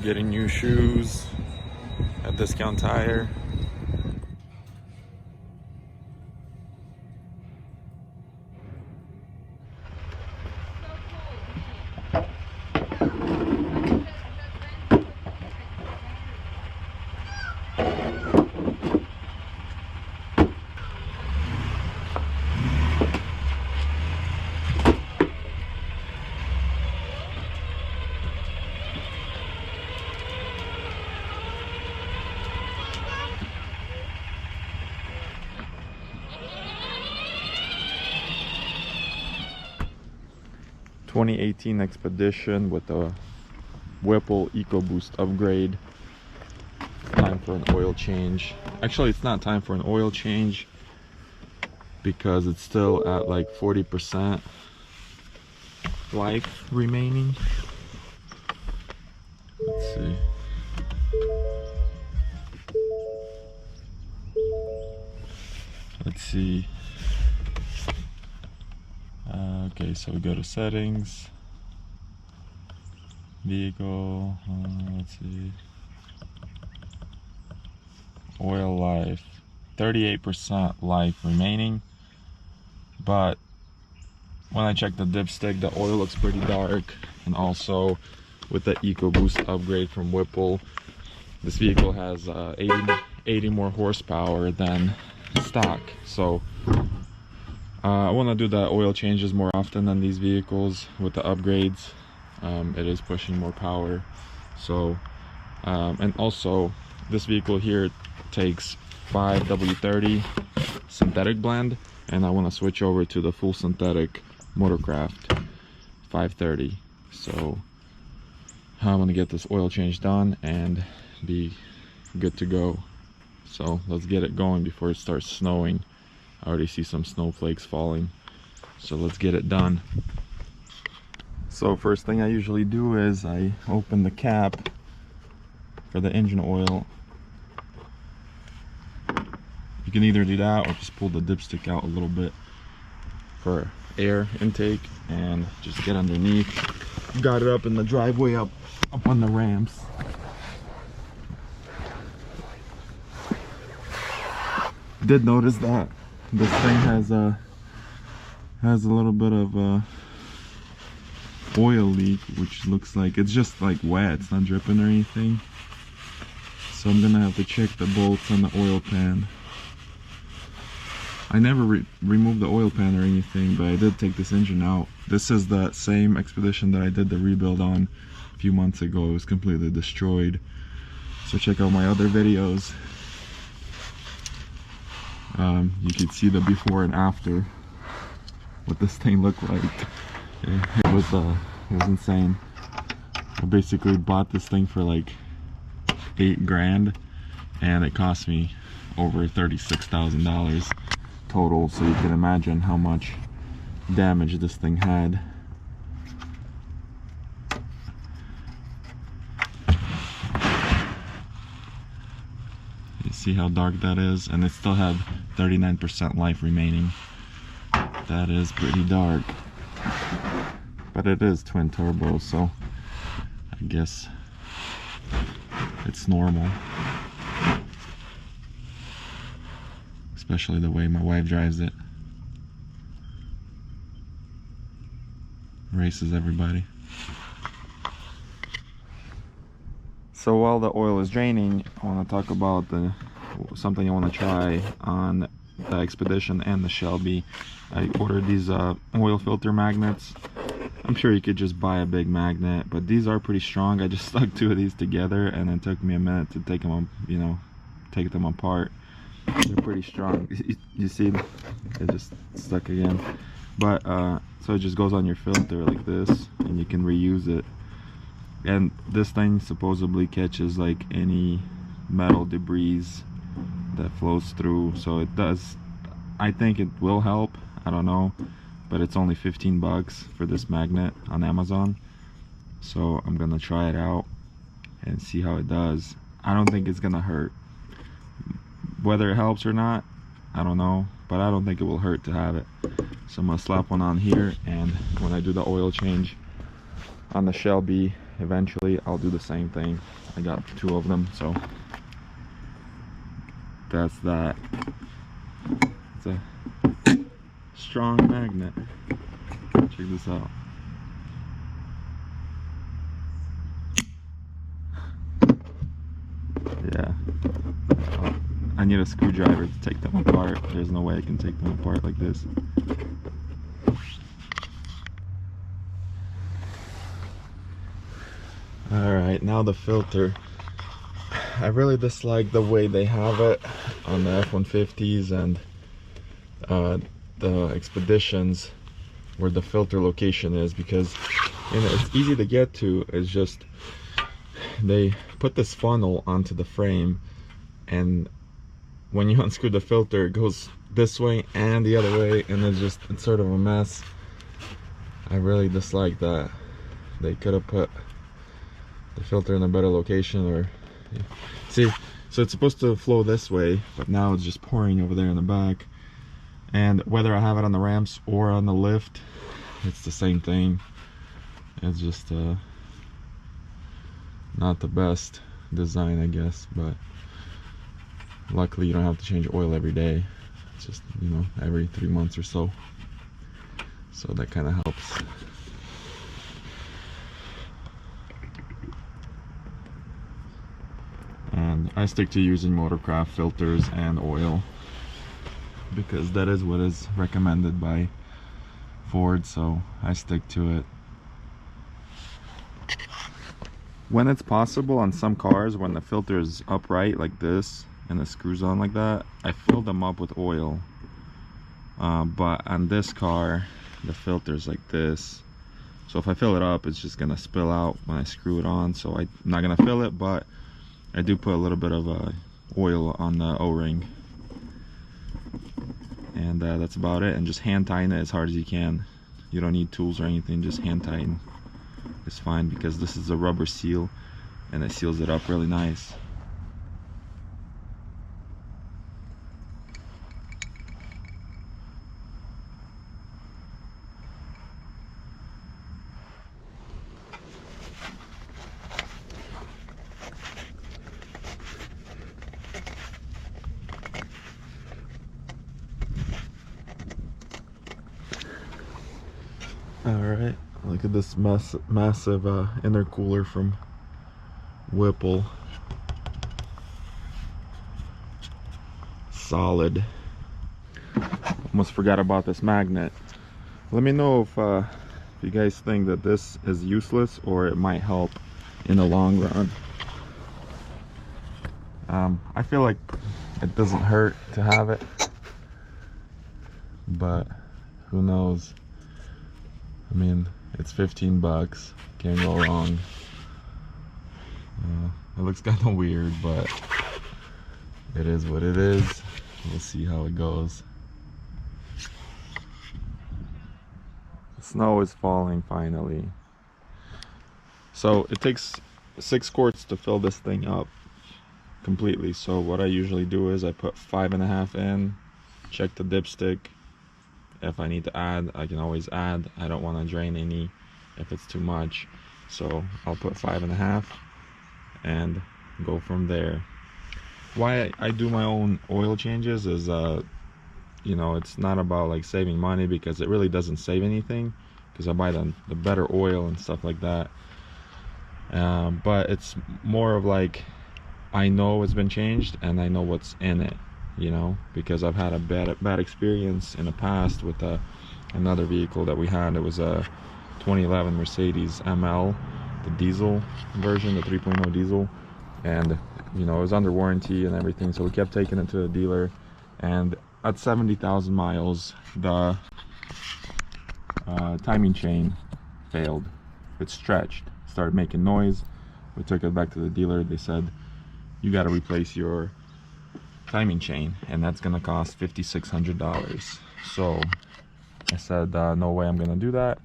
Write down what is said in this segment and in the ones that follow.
Getting new shoes at Discount Tire. ...2018 Expedition with a Whipple EcoBoost upgrade. Time for an oil change. Actually, it's not time for an oil change because it's still at like 40% life remaining. Let's see. Let's see. Okay, so we go to settings, vehicle, let's see, oil life, 38% life remaining, but when I check the dipstick, the oil looks pretty dark. And also with the EcoBoost upgrade from Whipple, this vehicle has 80 more horsepower than stock, so I want to do the oil changes more often than these vehicles with the upgrades. It is pushing more power, so and also this vehicle here takes 5W30 synthetic blend, and I want to switch over to the full synthetic Motorcraft 530. So I want to get this oil change done and be good to go. So let's get it going before it starts snowing. I already see some snowflakes falling, so let's get it done. So first thing I usually do is I open the cap for the engine oil. You can either do that or just pull the dipstick out a little bit for air intake and just get underneath. Got it up in the driveway, up on the ramps. Did notice that this thing has a little bit of a oil leak, which looks like it's just like wet, it's not dripping or anything. So I'm gonna have to check the bolts on the oil pan. I never removed the oil pan or anything, but I did take this engine out. This is the same Expedition that I did the rebuild on a few months ago. It was completely destroyed, so check out my other videos. You could see the before and after what this thing looked like. It was insane. I basically bought this thing for like $8 grand, and it cost me over $36,000 total, so you can imagine how much damage this thing had. You see how dark that is, and it still had 39% life remaining. That is pretty dark, but it is twin turbo, so I guess it's normal, especially the way my wife drives it. Races everybody. So while the oil is draining, I want to talk about something I want to try on the Expedition and the Shelby. I ordered these oil filter magnets. I'm sure you could just buy a big magnet, but these are pretty strong. I just stuck two of these together, and it took me a minute to take them, take them apart. They're pretty strong. You see, it just stuck again. But so it just goes on your filter like this, and you can reuse it. And this thing supposedly catches like any metal debris that flows through, so it does. I think it will help, I don't know, but it's only 15 bucks for this magnet on Amazon, so I'm gonna try it out and see how it does. I don't think it's gonna hurt. Whether it helps or not, I don't know, but I don't think it will hurt to have it. So I'm gonna slap one on here, and when I do the oil change, on the Shelby. Eventually I'll do the same thing. I got 2 of them, so that's that. It's a strong magnet. Check this out. Yeah. I need a screwdriver to take them apart. There's no way I can take them apart like this. Alright, now the filter. I really dislike the way they have it on the F-150s and the Expeditions, where the filter location is, because it's easy to get to. It's just they put this funnel onto the frame, and when you unscrew the filter, it goes this way and the other way, and it's sort of a mess. I really dislike that. They could have put the filter in a better location, or see, so it's supposed to flow this way, but now it's just pouring over there in the back. And whether I have it on the ramps or on the lift, it's the same thing. It's just not the best design, I guess, but luckily you don't have to change oil every day. It's just, you know, every 3 months or so. So that kind of helps. And I stick to using Motorcraft filters and oil, because that is what is recommended by Ford, so I stick to it. When it's possible, on some cars, when the filter is upright like this and the screws on like that, I fill them up with oil. But on this car, the filter is like this, so if I fill it up, it's just gonna spill out when I screw it on. So I'm not gonna fill it, but I do put a little bit of oil on the O-ring, and that's about it. And just hand tighten it as hard as you can. You don't need tools or anything, just hand tighten. It's fine, because this is a rubber seal and it seals it up really nice. Alright, look at this massive intercooler from Whipple. Solid. Almost forgot about this magnet. Let me know if you guys think that this is useless or it might help in the long run. I feel like it doesn't hurt to have it, but who knows. I mean, it's 15 bucks, can't go wrong. It looks kind of weird, but it is what it is. We'll see how it goes. The snow is falling finally. So it takes 6 quarts to fill this thing up completely. So what I usually do is I put 5.5 in, check the dipstick. If I need to add, I can always add. I don't want to drain any if it's too much, so I'll put 5.5 and go from there. Why I do my own oil changes is you know, it's not about like saving money, because it really doesn't save anything, because I buy the better oil and stuff like that. But it's more of like, I know it's been changed and I know what's in it, you know, because I've had a bad experience in the past with another vehicle that we had. It was a 2011 Mercedes ML, the diesel version, the 3.0 diesel, and you know, it was under warranty and everything, so we kept taking it to the dealer, and at 70,000 miles the timing chain failed. It stretched, started making noise. We took it back to the dealer. They said, you got to replace your timing chain, and that's gonna cost $5,600. So I said, no way I'm gonna do that,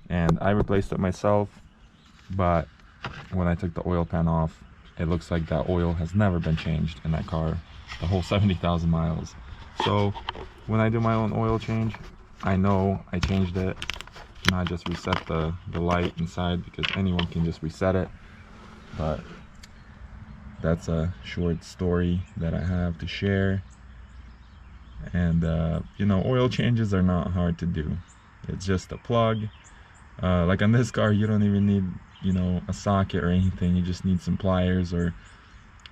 and I replaced it myself. But when I took the oil pan off, it looks like that oil has never been changed in that car, the whole 70,000 miles. So when I do my own oil change, I know I changed it, not just reset the light inside, because anyone can just reset it. But that's a short story that I have to share. And you know, oil changes are not hard to do. It's just a plug. Like on this car, you don't even need, you know, a socket or anything. You just need some pliers, or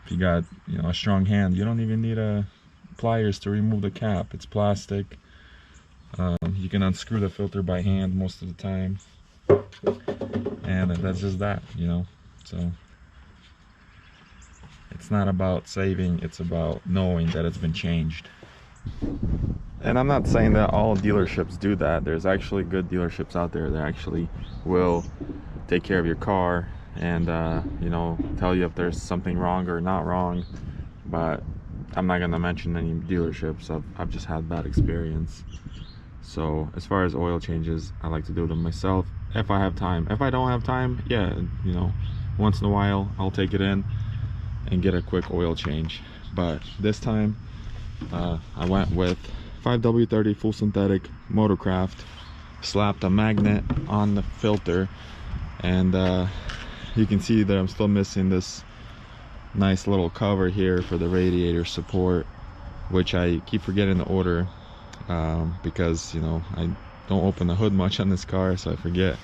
if you got, you know, a strong hand, you don't even need pliers to remove the cap. It's plastic. You can unscrew the filter by hand most of the time, and that's just that, you know. So it's not about saving, it's about knowing that it's been changed. And I'm not saying that all dealerships do that. There's actually good dealerships out there that actually will take care of your car and you know, tell you if there's something wrong or not wrong. But I'm not gonna mention any dealerships. I've just had bad experience. So as far as oil changes, I like to do them myself if I have time. If I don't have time, yeah, you know, once in a while I'll take it in and get a quick oil change. But this time I went with 5W30 full synthetic Motorcraft, slapped a magnet on the filter, and you can see that I'm still missing this nice little cover here for the radiator support, which I keep forgetting to order because, you know, I don't open the hood much on this car, so I forget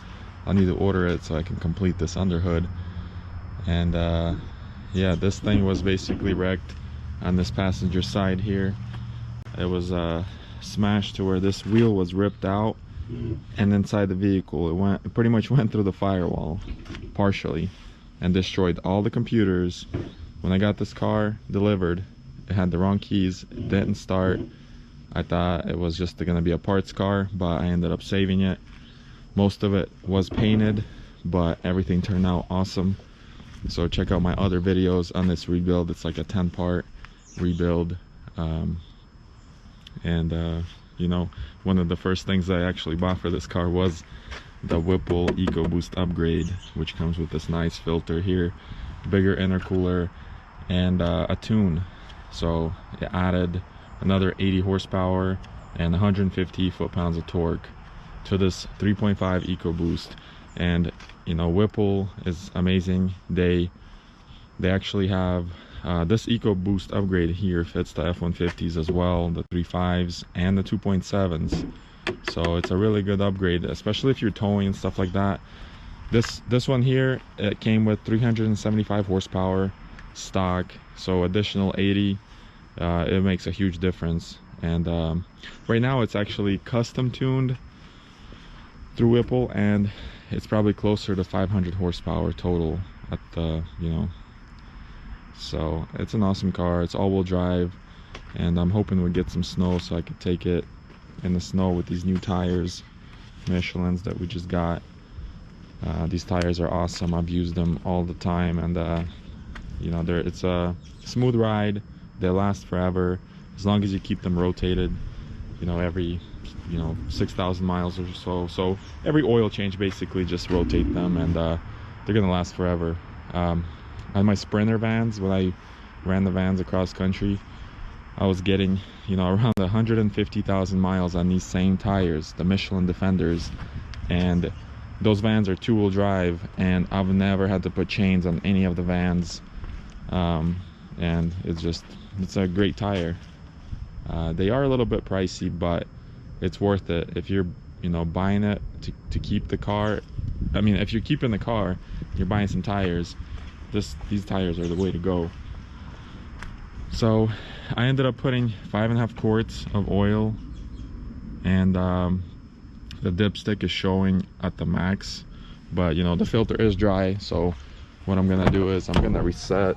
I need to order it so I can complete this underhood. And yeah, this thing was basically wrecked on this passenger side here. It was smashed to where this wheel was ripped out, and inside the vehicle it pretty much went through the firewall partially and destroyed all the computers. When I got this car delivered, it had the wrong keys, it didn't start. I thought it was just gonna be a parts car, but I ended up saving it. Most of it was painted, but everything turned out awesome. So check out my other videos on this rebuild. It's like a 10-part rebuild. You know, one of the first things I actually bought for this car was the Whipple EcoBoost upgrade, which comes with this nice filter here, bigger intercooler, and a tune. So it added another 80 horsepower and 150 foot-pounds of torque to this 3.5 EcoBoost. And you know, Whipple is amazing. They actually have this EcoBoost upgrade here fits the F-150s as well, the 3.5s and the 2.7s. So it's a really good upgrade, especially if you're towing and stuff like that. This one here, it came with 375 horsepower stock, so additional 80. It makes a huge difference. And right now it's actually custom tuned through Whipple, and it's probably closer to 500 horsepower total at the, you know. So it's an awesome car. It's all-wheel drive, and I'm hoping we get some snow so I could take it in the snow with these new tires, Michelin's that we just got. These tires are awesome. I've used them all the time, and you know, it's a smooth ride. They last forever as long as you keep them rotated, you know, every, you know, 6,000 miles or so. So every oil change, basically just rotate them, and they're gonna last forever. On my Sprinter vans, when I ran the vans across country, I was getting, you know, around 150,000 miles on these same tires, the Michelin Defenders, and those vans are two-wheel drive, and I've never had to put chains on any of the vans. And it's a great tire. They are a little bit pricey, but it's worth it if you're, you know, buying it to keep the car. I mean, if you're keeping the car, you're buying some tires. These tires are the way to go. So I ended up putting 5.5 quarts of oil, and the dipstick is showing at the max, but you know, the filter is dry. So what I'm gonna do is I'm gonna reset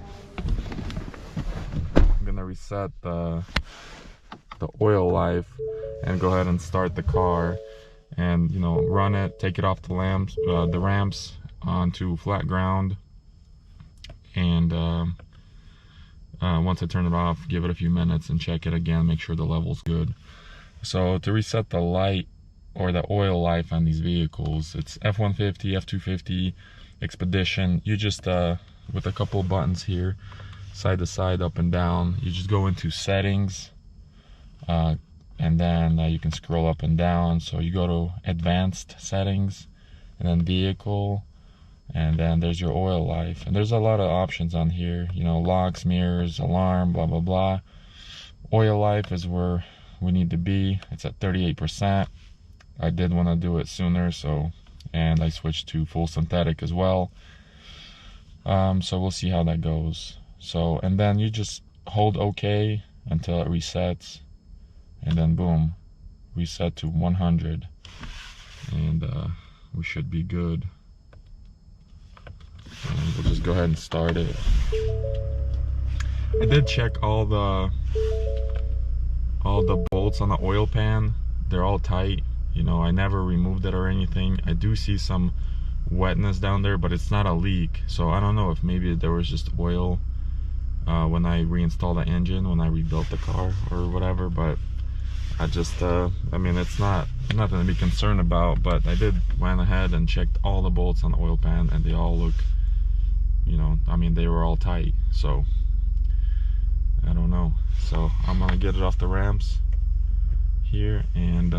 the oil life and go ahead and start the car, and you know, run it, take it off the ramps onto flat ground, and once I turn it off, give it a few minutes and check it again, make sure the level's good. So to reset the light or the oil life on these vehicles, it's F-150, F-250, Expedition, you just with a couple of buttons here, side to side, up and down, you just go into settings, and then you can scroll up and down. So you go to advanced settings, and then vehicle, and then there's your oil life, and there's a lot of options on here, you know, locks, mirrors, alarm, blah blah blah. Oil life is where we need to be. It's at 38%. I did want to do it sooner, so, and I switched to full synthetic as well. So we'll see how that goes. So, and then you just hold OK until it resets, and then boom, reset to 100, and we should be good. And we'll just go ahead and start it. I did check all the bolts on the oil pan. They're all tight. You know, I never removed it or anything. I do see some wetness down there, but it's not a leak. So I don't know if maybe there was just oil when I reinstalled the engine, when I rebuilt the car or whatever. But I just, I mean, it's nothing to be concerned about. But I went ahead and checked all the bolts on the oil pan, and they all look, you know, I mean, they were all tight. So I don't know. So I'm gonna get it off the ramps here and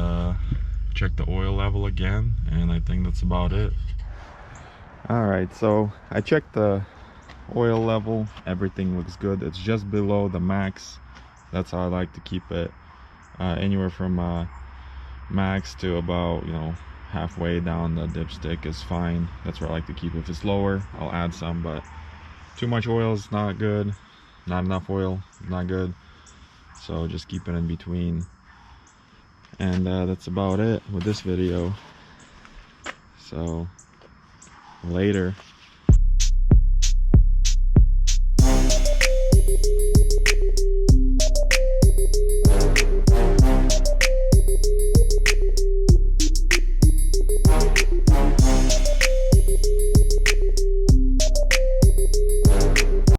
check the oil level again, and I think that's about it. Alright, so I checked the oil level. Everything looks good. It's just below the max. That's how I like to keep it. Anywhere from max to about, you know, halfway down the dipstick is fine. That's where I like to keep it. If it's lower, I'll add some, but too much oil is not good. Not enough oil, not good. So just keep it in between. And that's about it with this video. So later.